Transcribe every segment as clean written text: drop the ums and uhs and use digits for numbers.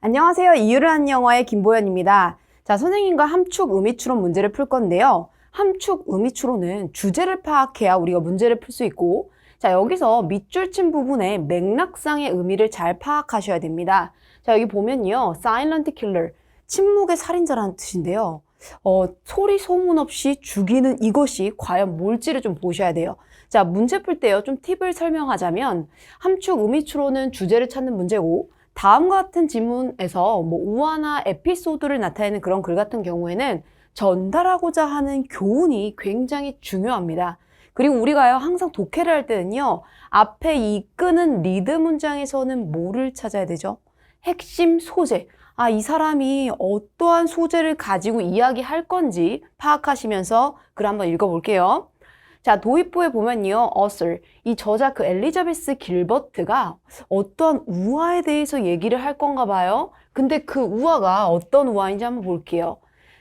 안녕하세요. 이유를 아는 영어의 김보연입니다. 자, 선생님과 함축 의미추론 문제를 풀 건데요. 함축 의미추론은 주제를 파악해야 우리가 문제를 풀 수 있고, 자, 여기서 밑줄 친 부분의 맥락상의 의미를 잘 파악하셔야 됩니다. 자, 여기 보면요. silent killer, 침묵의 살인자라는 뜻인데요. 소리 소문 없이 죽이는 이것이 과연 뭘지를 좀 보셔야 돼요. 자, 문제 풀 때요. 좀 팁을 설명하자면, 함축 의미추론은 주제를 찾는 문제고, 다음과 같은 지문에서 우화나 에피소드를 나타내는 그런 글 같은 경우에는 전달하고자 하는 교훈이 굉장히 중요합니다. 그리고 우리가요, 항상 독해를 할 때는요, 앞에 이끄는 리드 문장에서는 뭐를 찾아야 되죠? 핵심 소재. 아, 이 사람이 어떠한 소재를 가지고 이야기할 건지 파악하시면서 글 한번 읽어볼게요. 자, 도입부에 보면요, author, 이 저자 그 엘리자베스 길버트가 어떠한 우화에 대해서 얘기를 할 건가 봐요. 근데 그 우화가 어떤 우화인지 한번 볼게요.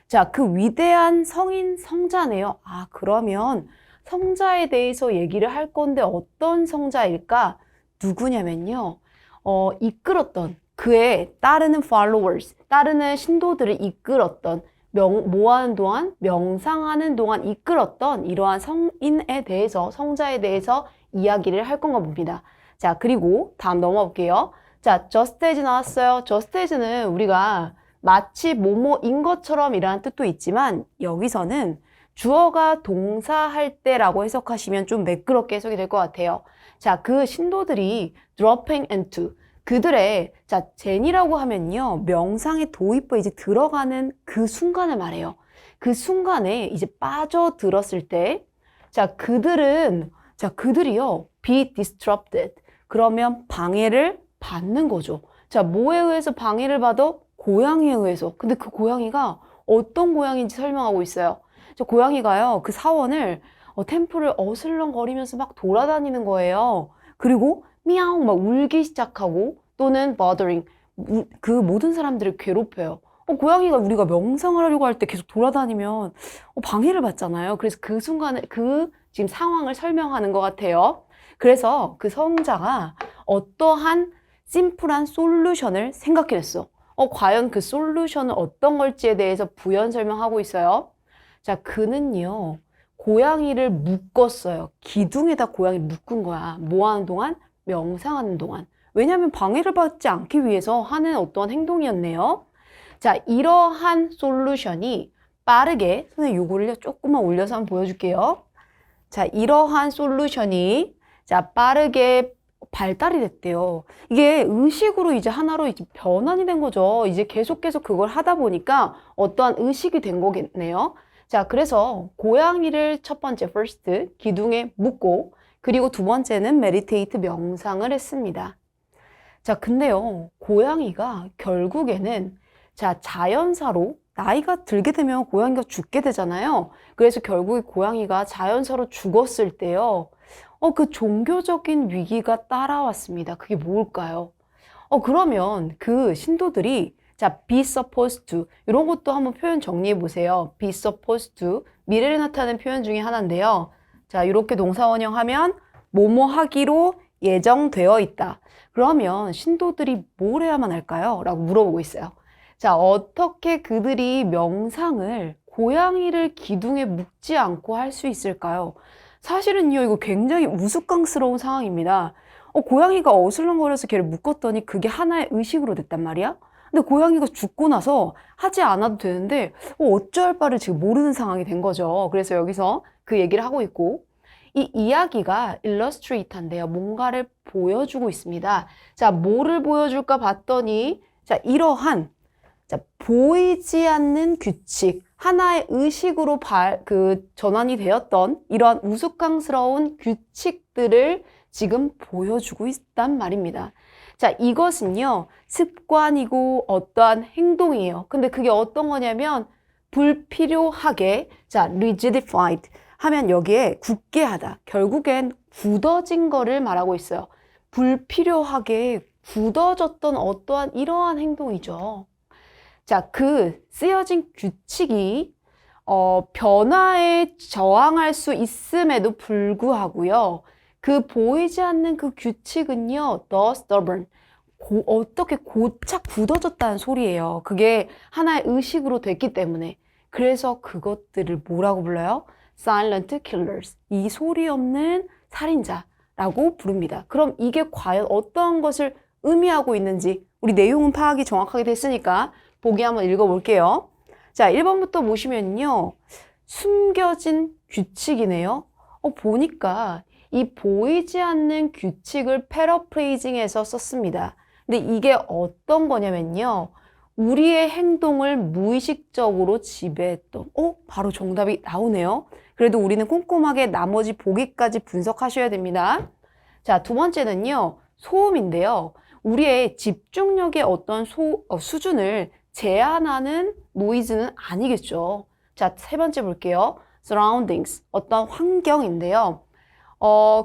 자, 그 위대한 성인 성자네요. 아, 그러면 성자에 대해서 얘기를 할 건데 어떤 성자일까? 누구냐면요, 이끌었던 그의 따르는 followers, 따르는 신도들을 이끌었던 뭐하는 동안, 명상하는 동안 이끌었던 이러한 성인에 대해서, 성자에 대해서 이야기를 할 건가 봅니다. 자, 그리고 다음 넘어가 볼게요. 자, just as 나왔어요. just as는 우리가 마치 뭐뭐인 것처럼 이라는 뜻도 있지만 여기서는 주어가 동사할 때라고 해석하시면 좀 매끄럽게 해석이 될 것 같아요. 자, 그 신도들이 dropping into 그들의, 자, 젠이라고 하면요, 명상의 도입부에 이제 들어가는 그 순간을 말해요. 그 순간에 이제 빠져들었을 때, 자, 그들이요, be disrupted. 그러면 방해를 받는 거죠. 자, 뭐에 의해서 방해를 받아? 고양이에 의해서. 근데 그 고양이가 어떤 고양이인지 설명하고 있어요. 저 고양이가요, 그 사원을, 템플을 어슬렁거리면서 막 돌아다니는 거예요. 그리고 미야옹 막 울기 시작하고 또는 bothering 그 모든 사람들을 괴롭혀요. 고양이가 우리가 명상을 하려고 할 때 계속 돌아다니면 방해를 받잖아요. 그래서 그 순간에 지금 상황을 설명하는 것 같아요. 그래서 그 성자가 어떠한 심플한 솔루션을 생각해냈어. 과연 그 솔루션은 어떤 걸지에 대해서 부연 설명하고 있어요. 자, 그는요, 고양이를 묶었어요. 기둥에다 고양이를 묶은 거야. 뭐 하는 동안? 명상하는 동안. 왜냐하면 방해를 받지 않기 위해서 하는 어떠한 행동이었네요. 자, 이러한 솔루션이 빠르게, 선생님 요거를 조금만 올려서 한번 보여줄게요. 자, 이러한 솔루션이 빠르게 발달이 됐대요. 이게 의식으로 이제 하나로 이제 변환이 된 거죠. 이제 계속 그걸 하다 보니까 어떠한 의식이 된 거겠네요. 자, 그래서 고양이를 첫 번째 first 기둥에 묶고 그리고 두 번째는 메디테이트 명상을 했습니다. 자, 근데요, 고양이가 결국에는 자연사로 나이가 들게 되면 고양이가 죽게 되잖아요. 그래서 결국에 고양이가 자연사로 죽었을 때요, 그 종교적인 위기가 따라왔습니다. 그게 뭘까요? 그러면 그 신도들이 be supposed to 이런 것도 한번 표현 정리해 보세요. be supposed to 미래를 나타내는 표현 중에 하나인데요. 자, 이렇게 동사원형 하면 뭐뭐 하기로 예정되어 있다. 그러면 신도들이 뭘 해야만 할까요? 라고 물어보고 있어요. 자, 어떻게 그들이 명상을 고양이를 기둥에 묶지 않고 할 수 있을까요? 사실은요, 이거 굉장히 우스꽝스러운 상황입니다. 고양이가 어슬렁거려서 걔를 묶었더니 그게 하나의 의식으로 됐단 말이야? 근데 고양이가 죽고 나서 하지 않아도 되는데 어쩔 바를 지금 모르는 상황이 된 거죠. 그래서 여기서 그 얘기를 하고 있고 이 이야기가 illustrate한데요. 뭔가를 보여주고 있습니다. 자, 뭐를 보여줄까 봤더니 이러한 보이지 않는 규칙, 하나의 의식으로 전환이 되었던 이러한 우스꽝스러운 규칙들을 지금 보여주고 있단 말입니다. 자, 이것은요, 습관이고 어떠한 행동이에요. 근데 그게 어떤 거냐면, 불필요하게, rigidified 하면 여기에 굳게 하다. 결국엔 굳어진 거를 말하고 있어요. 불필요하게 굳어졌던 어떠한 이러한 행동이죠. 자, 그 쓰여진 규칙이 변화에 저항할 수 있음에도 불구하고요. 그 보이지 않는 그 규칙은요, the stubborn, 어떻게 고착 굳어졌다는 소리예요. 그게 하나의 의식으로 됐기 때문에. 그래서 그것들을 뭐라고 불러요? Silent killers. 이 소리 없는 살인자라고 부릅니다. 그럼 이게 과연 어떤 것을 의미하고 있는지 우리 내용은 파악이 정확하게 됐으니까 보기 한번 읽어볼게요. 자, 1번부터 보시면요. 숨겨진 규칙이네요. 보니까 이 보이지 않는 규칙을 패러프레이징해서 썼습니다. 근데 이게 어떤 거냐면요. 우리의 행동을 무의식적으로 지배했던. 바로 정답이 나오네요. 그래도 우리는 꼼꼼하게 나머지 보기까지 분석하셔야 됩니다. 자, 두 번째는요. 소음인데요. 우리의 집중력의 어떤 수준을 제한하는 노이즈는 아니겠죠. 자, 세 번째 볼게요. surroundings, 어떤 환경인데요.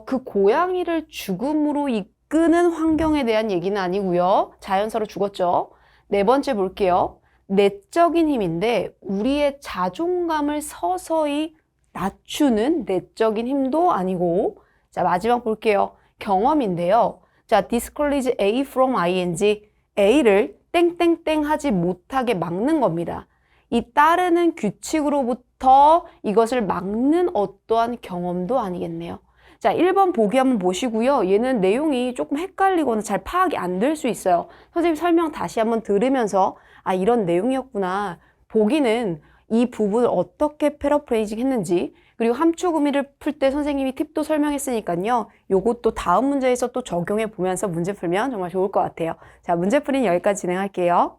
그 고양이를 죽음으로 이끄는 환경에 대한 얘기는 아니고요. 자연사로 죽었죠. 네 번째 볼게요. 내적인 힘인데 우리의 자존감을 서서히 낮추는 내적인 힘도 아니고, 자, 마지막 볼게요. 경험인데요. 자, discourage A from ing, A를 땡땡땡 하지 못하게 막는 겁니다. 이 따르는 규칙으로부터 이것을 막는 어떠한 경험도 아니겠네요. 자, 1번 보기 한번 보시고요. 얘는 내용이 조금 헷갈리거나 잘 파악이 안 될 수 있어요. 선생님 설명 다시 한번 들으면서 이런 내용이었구나. 보기는 이 부분을 어떻게 패러프레이징 했는지, 그리고 함축 의미를 풀 때 선생님이 팁도 설명했으니까요. 요것도 다음 문제에서 또 적용해 보면서 문제 풀면 정말 좋을 것 같아요. 자, 문제 풀이는 여기까지 진행할게요.